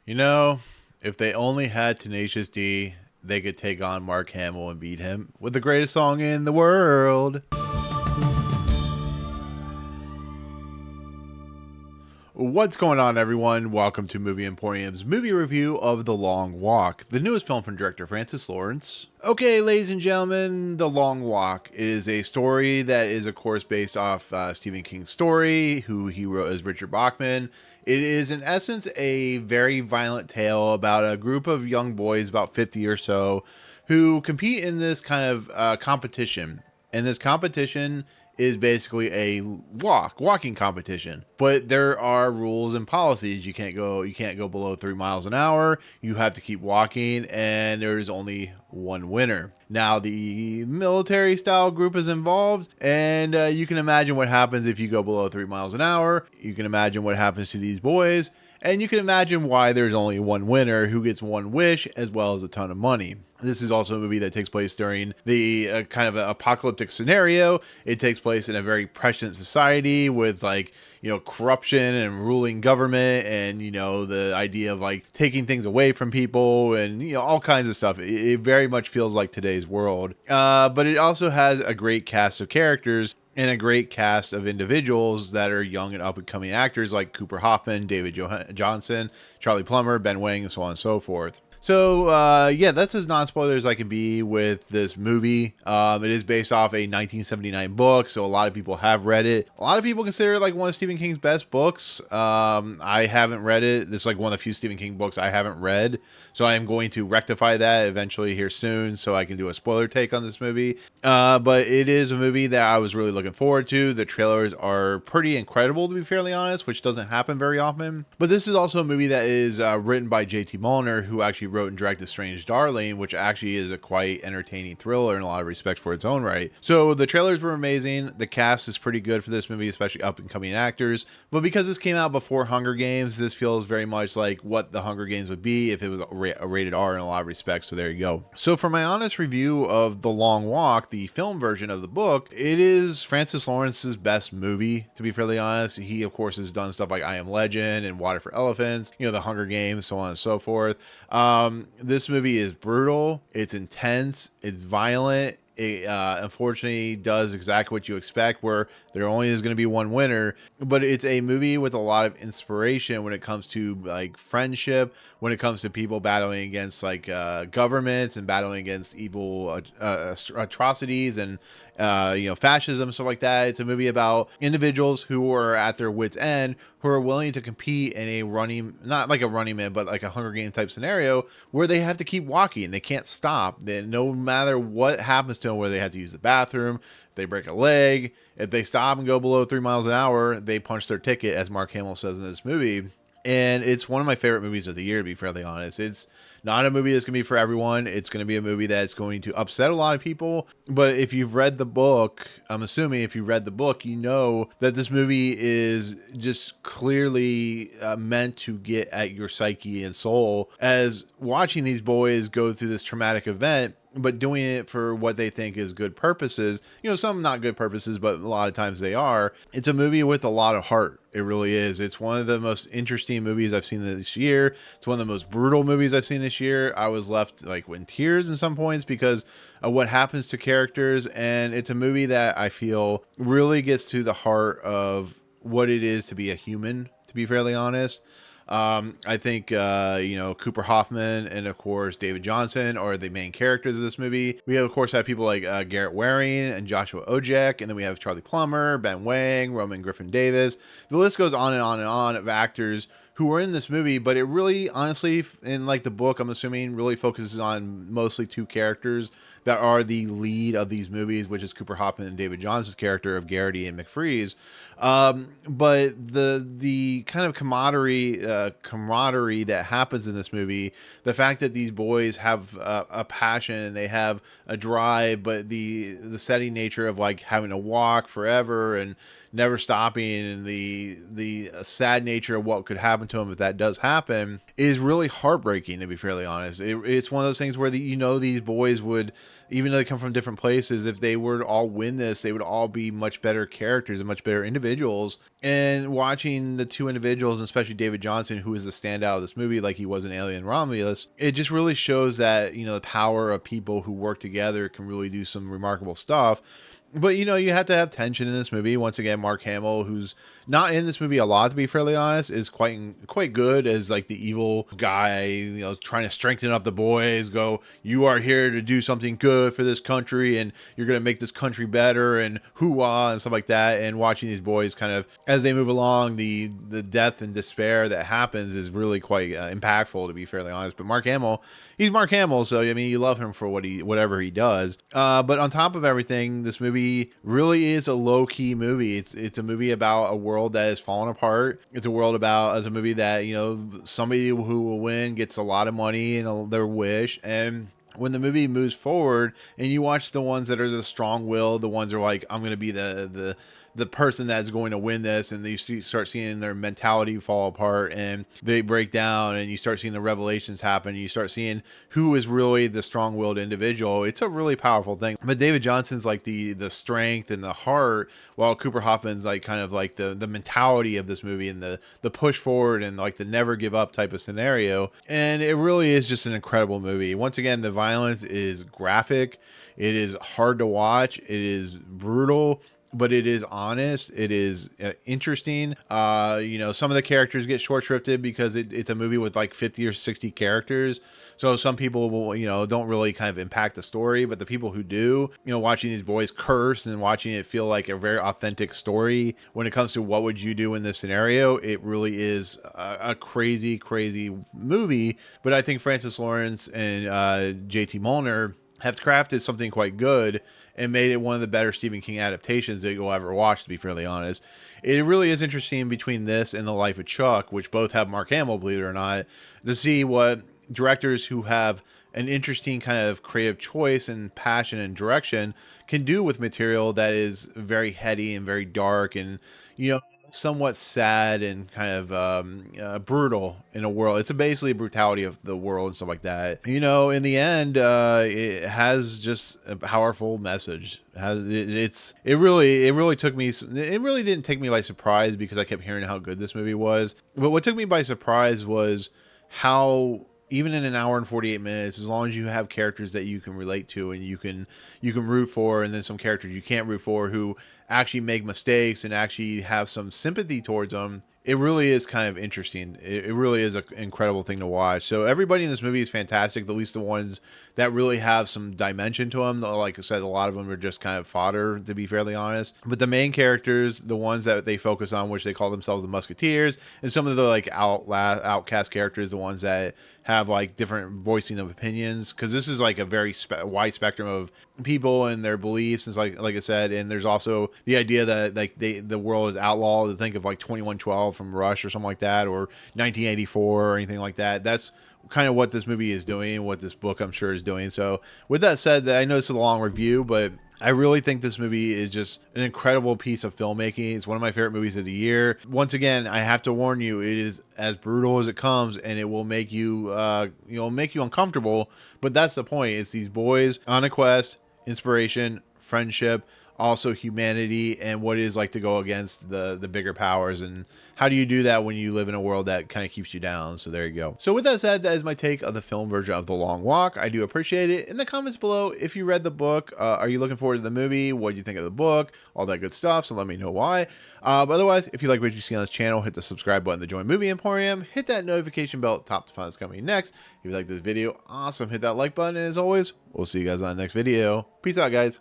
You know, if they only had Tenacious D, they could take on Mark Hamill and beat him with the greatest song in the world. What's going on, everyone? Welcome to Movie Emporium's movie review of The Long Walk, the newest film from director Francis Lawrence. Okay, ladies and gentlemen, The Long Walk is a story that is, of course, based off Stephen King's story, who he wrote as Richard Bachman. It is, in essence, a very violent tale about a group of young boys, about 50 or so, who compete in this kind of competition. And this competition is basically a walking competition, but there are rules and policies. You can't go below 3 miles an hour. You have to keep walking, and there's only one winner. Now the military style group is involved, and you can imagine what happens if you go below 3 miles an hour. You can imagine what happens to these boys, and you can imagine why there's only one winner who gets one wish as well as a ton of money. This is also a movie that takes place during the kind of an apocalyptic scenario. It takes place in a very prescient society with corruption and ruling government, and the idea of taking things away from people, and all kinds of stuff. It very much feels like today's world, but it also has a great cast of characters and a great cast of individuals that are young and up and coming actors like Cooper Hoffman, David Jonsson, Charlie Plummer, Ben Wang, and so on and so forth. So, that's as non-spoiler as I can be with this movie. It is based off a 1979 book, so a lot of people have read it. A lot of people consider it like one of Stephen King's best books. I haven't read it. This is like one of the few Stephen King books I haven't read, so I am going to rectify that eventually here soon so I can do a spoiler take on this movie. But it is a movie that I was really looking forward to. The trailers are pretty incredible, to be fairly honest, which doesn't happen very often. But this is also a movie that is written by J.T. Mulliner, who actually wrote and directed Strange Darling, which actually is a quite entertaining thriller in a lot of respects for its own right. So the trailers were amazing. The cast is pretty good for this movie, especially up and coming actors. But because this came out before Hunger Games, this feels very much like what the Hunger Games would be if it was a rated R in a lot of respects. So there you go. So for my honest review of The Long Walk, the film version of the book, it is Francis Lawrence's best movie, to be fairly honest. He, of course, has done stuff like I Am Legend and Water for Elephants, the Hunger Games, so on and so forth. This movie is brutal. It's intense. It's violent. It unfortunately does exactly what you expect, where there only is going to be one winner. But it's a movie with a lot of inspiration when it comes to friendship, when it comes to people battling against governments and battling against evil atrocities and fascism, stuff like that. It's a movie about individuals who are at their wits' end, who are willing to compete in a not like a Running Man, but like a Hunger Game type scenario where they have to keep walking. They can't stop. Then no matter what happens to them, whether they have to use the bathroom, if they break a leg, if they stop and go below 3 miles an hour, they punch their ticket, as Mark Hamill says in this movie. And it's one of my favorite movies of the year, to be fairly honest. It's not a movie that's going to be for everyone. It's going to be a movie that's going to upset a lot of people. But if you've read the book, I'm assuming if you read the book, you know that this movie is just clearly meant to get at your psyche and soul, as watching these boys go through this traumatic event, but doing it for what they think is good purposes. Some not good purposes, but a lot of times they are. It's a movie with a lot of heart. It really is. It's one of the most interesting movies I've seen this year. It's one of the most brutal movies I've seen this year. I was left in tears in some points because of what happens to characters. And it's a movie that I feel really gets to the heart of what it is to be a human, to be fairly honest. I think, Cooper Hoffman and, of course, David Jonsson are the main characters of this movie. We, of course, have people like Garrett Wareing and Joshua Odjick, and then we have Charlie Plummer, Ben Wang, Roman Griffin Davis. The list goes on and on and on of actors who were in this movie, but it really, honestly, in the book, I'm assuming, really focuses on mostly two characters that are the lead of these movies, which is Cooper Hoffman and David Johnson's character of Garrett and McFreeze. But the kind of camaraderie that happens in this movie, the fact that these boys have a passion and they have a drive, but the setting nature of having to walk forever and never stopping, and the sad nature of what could happen to him if that does happen is really heartbreaking, to be fairly honest. It's one of those things where these boys would, even though they come from different places, if they were to all win this, they would all be much better characters and much better individuals. And watching the two individuals, especially David Jonsson, who is the standout of this movie, like he was in Alien Romulus, it just really shows that, the power of people who work together can really do some remarkable stuff. But, you have to have tension in this movie. Once again, Mark Hamill, who's not in this movie a lot, to be fairly honest, is quite good as like the evil guy, trying to strengthen up the boys, you are here to do something good for this country, and you're going to make this country better, and hoo-ah, and stuff like that. And watching these boys kind of, as they move along, the death and despair that happens is really quite impactful, to be fairly honest. But Mark Hamill, he's Mark Hamill, so, you love him for whatever he does. But on top of everything, this movie really is a low-key movie. It's a movie about a world that is falling apart. It's a movie that, somebody who will win gets a lot of money and their wish. And when the movie moves forward and you watch the ones that are the strong-willed, the ones that are like, I'm going to be the person that's going to win this, and you start seeing their mentality fall apart and they break down, and you start seeing the revelations happen. You start seeing who is really the strong-willed individual. It's a really powerful thing. But David Johnson's like the strength and the heart, while Cooper Hoffman's like kind of like the mentality of this movie and the push forward and like the never give up type of scenario. And it really is just an incredible movie. Once again, the violence is graphic. It is hard to watch. It is brutal, but it is honest. It is interesting. Some of the characters get short shrifted because it's a movie with like 50 or 60 characters. So some people will, don't really kind of impact the story, but the people who do, watching these boys curse and watching it feel like a very authentic story when it comes to what would you do in this scenario, it really is a crazy, crazy movie. But I think Francis Lawrence and JT Mulner have crafted something quite good and made it one of the better Stephen King adaptations that you'll ever watch, to be fairly honest. It really is interesting between this and The Life of Chuck, which both have Mark Hamill, believe it or not, to see what directors who have an interesting kind of creative choice and passion and direction can do with material that is very heady and very dark and, somewhat sad and kind of brutal in a world. It's basically a brutality of the world and stuff like that. In the end, it has just a powerful message. It really took me. It really didn't take me by surprise because I kept hearing how good this movie was. But what took me by surprise was how, even in an hour and 48 minutes, as long as you have characters that you can relate to and you can root for, and then some characters you can't root for who actually make mistakes and actually have some sympathy towards them, it really is kind of interesting. It really is an incredible thing to watch. So everybody in this movie is fantastic, at least the ones that really have some dimension to them. Like I said, a lot of them are just kind of fodder, to be fairly honest. But the main characters, the ones that they focus on, which they call themselves the Musketeers, and some of the like outcast characters, the ones that have like different voicing of opinions, because this is like a very wide spectrum of people and their beliefs, and like I said. And there's also the idea that like the world is outlawed. To think of like 2112 from Rush or something like that, or 1984 or anything like that. That's kind of what this movie is doing, what this book I'm sure is doing. So with that said, I know this is a long review, but I really think this movie is just an incredible piece of filmmaking. It's one of my favorite movies of the year. Once again, I have to warn you, it is as brutal as it comes, and it will make you, make you uncomfortable. But that's the point. It's these boys on a quest, inspiration, friendship, also humanity, and what it is like to go against the bigger powers, and how do you do that when you live in a world that kind of keeps you down. So there you go. So with that said, that is my take of the film version of The Long Walk. I do appreciate it. In the comments below, if you read the book, are you looking forward to the movie? What do you think of the book? All that good stuff. So let me know why. But otherwise, if you like what you see on this channel, hit the subscribe button to join Movie Emporium. Hit that notification bell at top to find what's coming next. If you like this video, awesome. Hit that like button. And as always, we'll see you guys on the next video. Peace out, guys.